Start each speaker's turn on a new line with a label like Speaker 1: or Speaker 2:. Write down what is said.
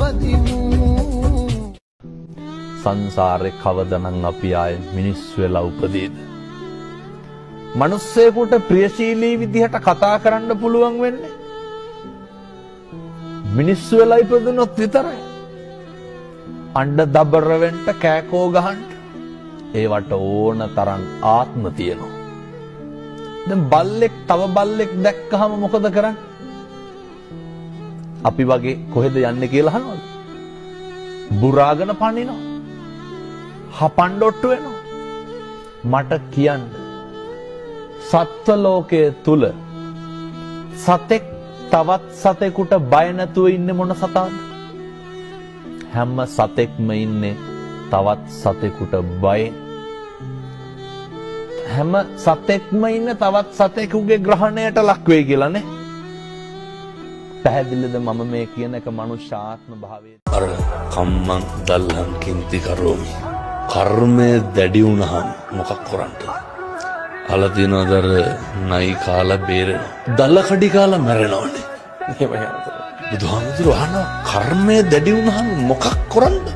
Speaker 1: වදිමු
Speaker 2: සංසාරේ කවදනම් අපි ආයේ මිනිස් වෙලා උපදීද? මිනිස්සෙකුට ප්‍රියශීලී විදිහට කතා කරන්න පුළුවන් වෙන්නේ මිනිස්සු වෙලා ඉපදුනොත් විතරයි. අඬ දබර වෙන්න කෑකෝ ගහන්න ඒවට ඕන තරම් ආත්ම තියෙනවා. දැන් බල්ලෙක් තව බල්ලෙක් දැක්කහම මොකද කරන්නේ? අපි වගේ කොහෙද යන්නේ කියලා අහනවද? බුරාගෙන පනිනවා. හපන්ඩොට්ටු වෙනවා. මට කියන්න සත්ව ලෝකයේ තුල සතෙක් තවත් සතෙකුට බය නැතුව ඉන්නේ මොන සතාද? හැම සතෙක්ම ඉන්නේ තවත් සතෙකුට බයෙන්. හැම සතෙක්ම ඉන්නේ තවත් සතෙකුගේ ග්‍රහණයට ලක් වෙයි කියලානේ. පැහැදිලිද මම මේ කියන එක මනුෂ්‍ය ආත්ම භාවයේ
Speaker 3: අර කම්මං දල්හං කිංති කරෝමි. කර්මය දැඩි වුණාම මොකක් කරන්නද? අහලා තියෙනවද අර නයි කාලා බේරෙනවා. දල කඩි කාලා මැරෙනවනේ. එහෙමයි. බුදුහාමුදුරුවෝ අහනවා කර්මය දැඩි වුණාම මොකක් කරන්නද?